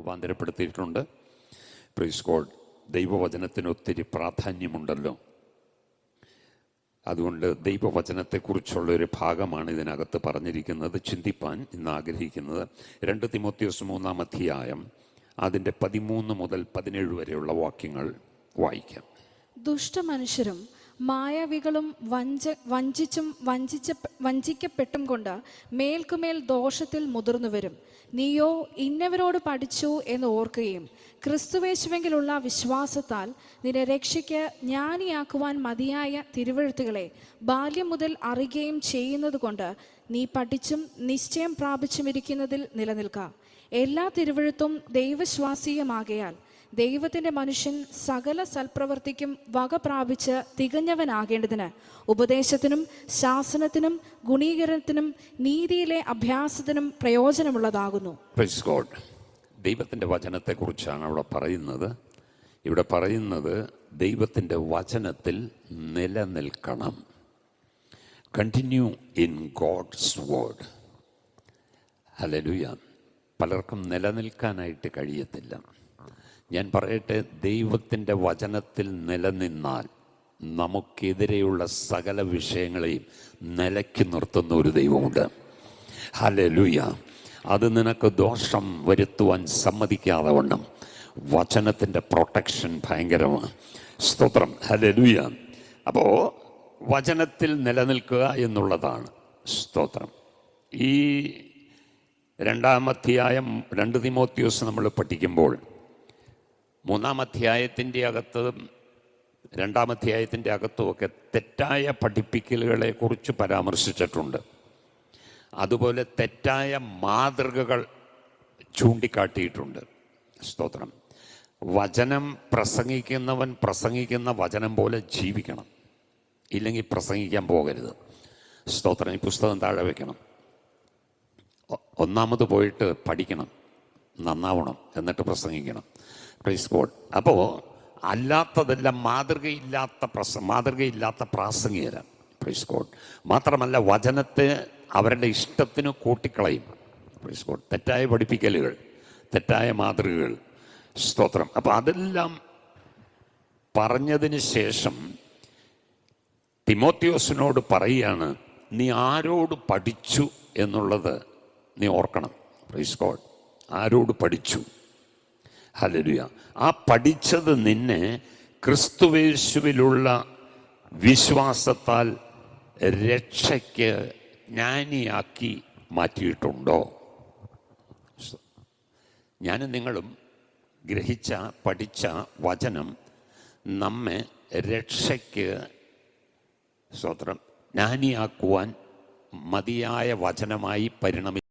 രൂപാന്തരപ്പെടുത്തിയിട്ടുണ്ട്. Praise God. ദൈവവചനത്തിന് ഒത്തിരി പ്രാധാന്യമുണ്ടല്ലോ. അതുകൊണ്ട് ദൈവവചനത്തെക്കുറിച്ചുള്ളൊരു ഭാഗമാണ് ഇതിനകത്ത് പറഞ്ഞിരിക്കുന്നത്. ചിന്തിപ്പാൻ ഇന്ന് ആഗ്രഹിക്കുന്നത് 2 തിമോത്തിയോസ് 3-ാം അധ്യായം അതിൻ്റെ 13 മുതൽ 17 വരെയുള്ള വാക്യങ്ങൾ വായിക്കാം. ദുഷ്ടമനുഷ്യരും മായാവികളും വഞ്ചിക്കപ്പെട്ടും കൊണ്ട് മേൽക്കുമേൽ ദോഷത്തിൽ മുതിർന്നു വരും. നീയോ ഇന്നവരോട് പഠിച്ചു എന്ന് ഓർക്കുകയും ക്രിസ്തുവേശുവെങ്കിലുള്ള വിശ്വാസത്താൽ നിന്നെ രക്ഷയ്ക്ക് ജ്ഞാനിയാക്കുവാൻ മതിയായ തിരുവെഴുത്തുകളെ ബാല്യം മുതൽ അറിയുകയും ചെയ്യുന്നത് കൊണ്ട് നീ പഠിച്ചും നിശ്ചയം പ്രാപിച്ചുമിരിക്കുന്നതിൽ നിലനിൽക്കുക. എല്ലാ തിരുവെഴുത്തും ദൈവശ്വാസീയമാകയാൽ ദൈവത്തിൻ്റെ മനുഷ്യൻ സകല സൽപ്രവൃത്തിക്കും വക പ്രാപിച്ച് തികഞ്ഞവനാകേണ്ടതിന് ഉപദേശത്തിനും ശാസനത്തിനും ഗുണീകരണത്തിനും നീതിയിലെ അഭ്യാസത്തിനും പ്രയോജനമുള്ളതാകുന്നു. Praise God. ദൈവത്തിൻ്റെ വചനത്തെക്കുറിച്ചാണ് ഇവിടെ പറയുന്നത് ദൈവത്തിൻ്റെ വചനത്തിൽ നിലനിൽക്കണം. Continue in God's word. Hallelujah. പലർക്കും നിലനിൽക്കാനായിട്ട് കഴിയത്തില്ല. ഞാൻ പറയട്ടെ, ദൈവത്തിൻ്റെ വചനത്തിൽ നിലനിന്നാൽ നമുക്കെതിരെയുള്ള സകല വിഷയങ്ങളെയും നിലയ്ക്ക് നിർത്തുന്ന ഒരു ദൈവമുണ്ട്. ഹല്ലേലൂയ. അത് നിനക്ക് ദോഷം വരുത്തുവാൻ സമ്മതിക്കാതെ വണ്ണം വചനത്തിൻ്റെ പ്രൊട്ടക്ഷൻ ഭയങ്കരമാണ്. സ്തോത്രം. ഹല്ലേലൂയ. അപ്പോൾ വചനത്തിൽ നിലനിൽക്കുക എന്നുള്ളതാണ്. സ്തോത്രം. ഈ 2-ാം അധ്യായം 2 തിമോത്തിയോസ് നമ്മൾ പഠിക്കുമ്പോൾ 3-ാം അധ്യായത്തിൻ്റെ അകത്തും 2-ാം അധ്യായത്തിൻ്റെ അകത്തുമൊക്കെ തെറ്റായ പഠിപ്പിക്കലുകളെ കുറിച്ച് പരാമർശിച്ചിട്ടുണ്ട്. അതുപോലെ തെറ്റായ മാതൃകകൾ ചൂണ്ടിക്കാട്ടിയിട്ടുണ്ട്. സ്തോത്രം. വചനം പ്രസംഗിക്കുന്നവൻ പ്രസംഗിക്കുന്ന വചനം പോലെ ജീവിക്കണം, ഇല്ലെങ്കിൽ പ്രസംഗിക്കാൻ പോകരുത്. സ്തോത്രം. ഈ പുസ്തകം താഴെ വയ്ക്കണം. ഒന്നാമത് പോയിട്ട് പഠിക്കണം, നന്നാവണം, എന്നിട്ട് പ്രസംഗിക്കണം. Praise God. അപ്പോൾ അല്ലാത്തതെല്ലാം മാതൃകയില്ലാത്ത പ്രാസംഗികരാണ്. Praise God. മാത്രമല്ല വചനത്തെ അവരുടെ ഇഷ്ടത്തിന് കൂട്ടിക്കളയും. Praise God. തെറ്റായ പഠിപ്പിക്കലുകൾ, തെറ്റായ മാതൃകകൾ. സ്തോത്രം. അപ്പോൾ അതെല്ലാം പറഞ്ഞതിന് ശേഷം തിമോത്തിയോസിനോട് പറയുകയാണ്, നീ ആരോട് പഠിച്ചു എന്നുള്ളത് നീ ഓർക്കണം. Praise God. ആരോട് പഠിച്ചു? ഹല്ലേലൂയ. ആ പഠിച്ചത് നിന്നെ ക്രിസ്തുവേശുവിലുള്ള വിശ്വാസത്താൽ രക്ഷയ്ക്ക് ജ്ഞാനിയാക്കി മാറ്റിയിട്ടുണ്ടോ? ഞാനും നിങ്ങളും പഠിച്ച വചനം നമ്മെ രക്ഷയ്ക്ക് സ്തോത്രം ജ്ഞാനിയാക്കുവാൻ മതിയായ വചനമായി പരിണമിച്ചു.